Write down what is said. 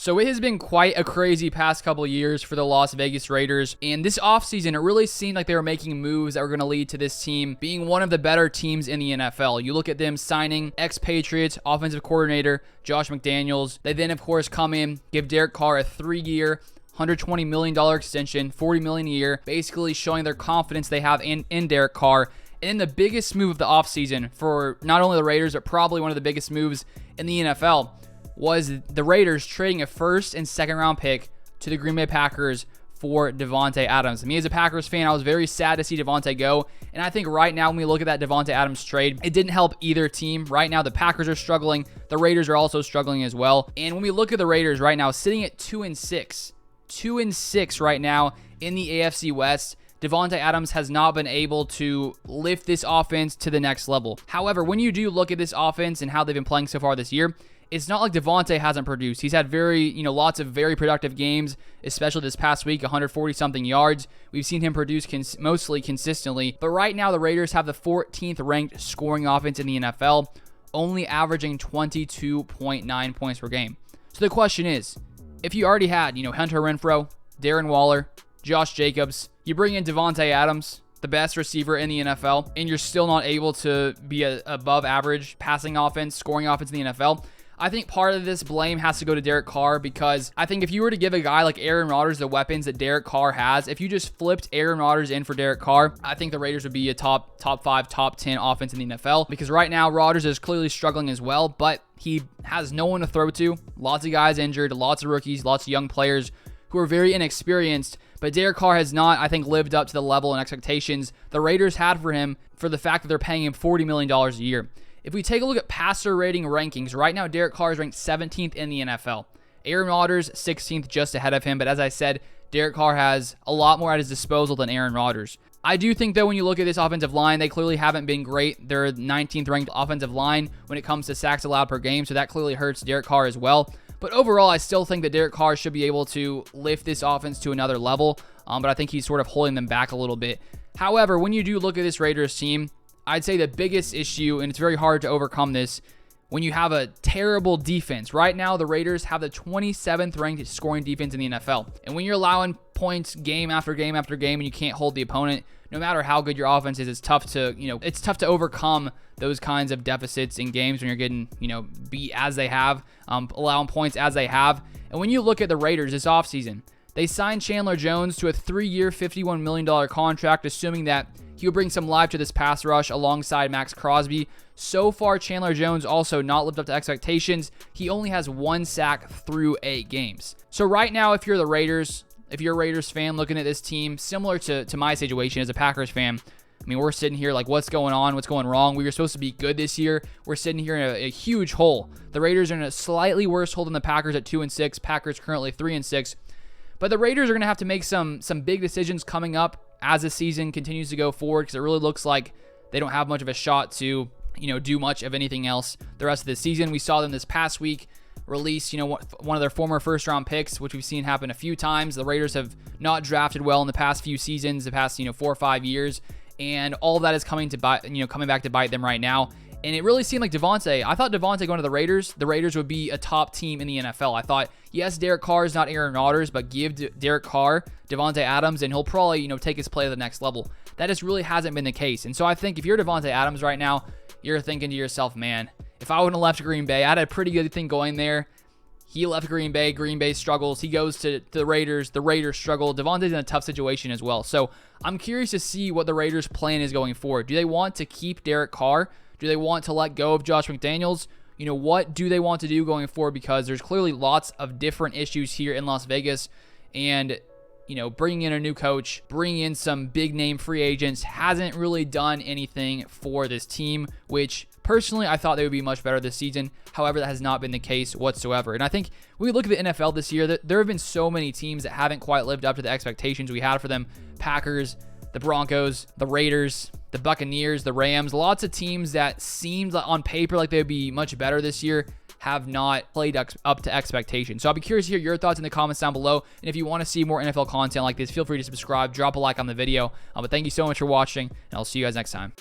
So it has been quite a crazy past couple years for the Las Vegas Raiders, and this offseason, it really seemed like they were making moves that were going to lead to this team being one of the better teams in the NFL. You look at them signing ex-Patriots offensive coordinator Josh McDaniels. They then, of course, come in, give Derek Carr a 3-year, $120 million extension, $40 million a year, basically showing their confidence they have in Derek Carr. And the biggest move of the offseason for not only the Raiders, but probably one of the biggest moves in the NFL was the Raiders trading a first and second round pick to the Green Bay Packers for Davante Adams. Me as a Packers fan, I was very sad to see Davante go, and I think right now when we look at that Davante Adams trade, it didn't help either team. Right now the Packers are struggling, the Raiders are also struggling as well. And when we look at the Raiders right now, sitting at 2-6 right now in the AFC West, Davante Adams has not been able to lift this offense to the next level. However, when you do look at this offense and how they've been playing so far this year, it's not like Davante hasn't produced. He's had lots of very productive games, especially this past week, 140-something yards. We've seen him produce mostly consistently. But right now, the Raiders have the 14th ranked scoring offense in the NFL, only averaging 22.9 points per game. So the question is, if you already had, Hunter Renfrow, Darren Waller, Josh Jacobs, you bring in Davante Adams, the best receiver in the NFL, and you're still not able to be a above average passing offense, scoring offense in the NFL, I think part of this blame has to go to Derek Carr, because I think if you were to give a guy like Aaron Rodgers the weapons that Derek Carr has, if you just flipped Aaron Rodgers in for Derek Carr, I think the Raiders would be a top 5, top 10 offense in the NFL, because right now Rodgers is clearly struggling as well, but he has no one to throw to. Lots of guys injured, lots of rookies, lots of young players who are very inexperienced, but Derek Carr has not, I think, lived up to the level and expectations the Raiders had for him, for the fact that they're paying him $40 million a year. If we take a look at passer rating rankings, right now Derek Carr is ranked 17th in the NFL. Aaron Rodgers, 16th, just ahead of him. But as I said, Derek Carr has a lot more at his disposal than Aaron Rodgers. I do think, though, when you look at this offensive line, they clearly haven't been great. They're 19th ranked offensive line when it comes to sacks allowed per game, so that clearly hurts Derek Carr as well. But overall, I still think that Derek Carr should be able to lift this offense to another level, but I think he's sort of holding them back a little bit. However, when you do look at this Raiders team, I'd say the biggest issue, and it's very hard to overcome this, when you have a terrible defense. Right now, the Raiders have the 27th ranked scoring defense in the NFL. And when you're allowing points game after game after game and you can't hold the opponent, no matter how good your offense is, it's tough to overcome those kinds of deficits in games when you're getting, beat as they have, allowing points as they have. And when you look at the Raiders this offseason, they signed Chandler Jones to a 3-year, $51 million contract, assuming that he'll bring some life to this pass rush alongside Max Crosby. So far, Chandler Jones also not lived up to expectations. He only has 1 sack through 8 games. So right now, if you're the Raiders, if you're a Raiders fan looking at this team, similar to my situation as a Packers fan, I mean, we're sitting here like, what's going on? What's going wrong? We were supposed to be good this year. We're sitting here in a huge hole. The Raiders are in a slightly worse hole than the Packers at 2-6. Packers currently 3-6. But the Raiders are going to have to make some big decisions coming up as the season continues to go forward, because it really looks like they don't have much of a shot to, do much of anything else the rest of the season. We saw them this past week release, one of their former first-round picks, which we've seen happen a few times. The Raiders have not drafted well in the past few seasons, the past, 4 or 5 years, and all of that is coming back to bite them right now. And it really seemed like I thought Davante going to the Raiders would be a top team in the NFL. I thought, yes, Derek Carr is not Aaron Rodgers, but give Derek Carr Davante Adams, and he'll probably, take his play to the next level. That just really hasn't been the case. And so I think if you're Davante Adams right now, you're thinking to yourself, man, if I wouldn't have left Green Bay, I had a pretty good thing going there. He left Green Bay struggles. He goes to the Raiders struggle. Davante's in a tough situation as well. So I'm curious to see what the Raiders' plan is going forward. Do they want to keep Derek Carr? Do they want to let go of Josh McDaniels? What do they want to do going forward? Because there's clearly lots of different issues here in Las Vegas. And, bringing in a new coach, bringing in some big name free agents hasn't really done anything for this team, which personally I thought they would be much better this season. However, that has not been the case whatsoever. And I think when we look at the NFL this year, there have been so many teams that haven't quite lived up to the expectations we had for them. Packers, the Broncos, the Raiders, the Buccaneers, the Rams, lots of teams that seemed on paper like they would be much better this year have not played up to expectations. So I'll be curious to hear your thoughts in the comments down below. And if you want to see more NFL content like this, feel free to subscribe, drop a like on the video. But thank you so much for watching, and I'll see you guys next time.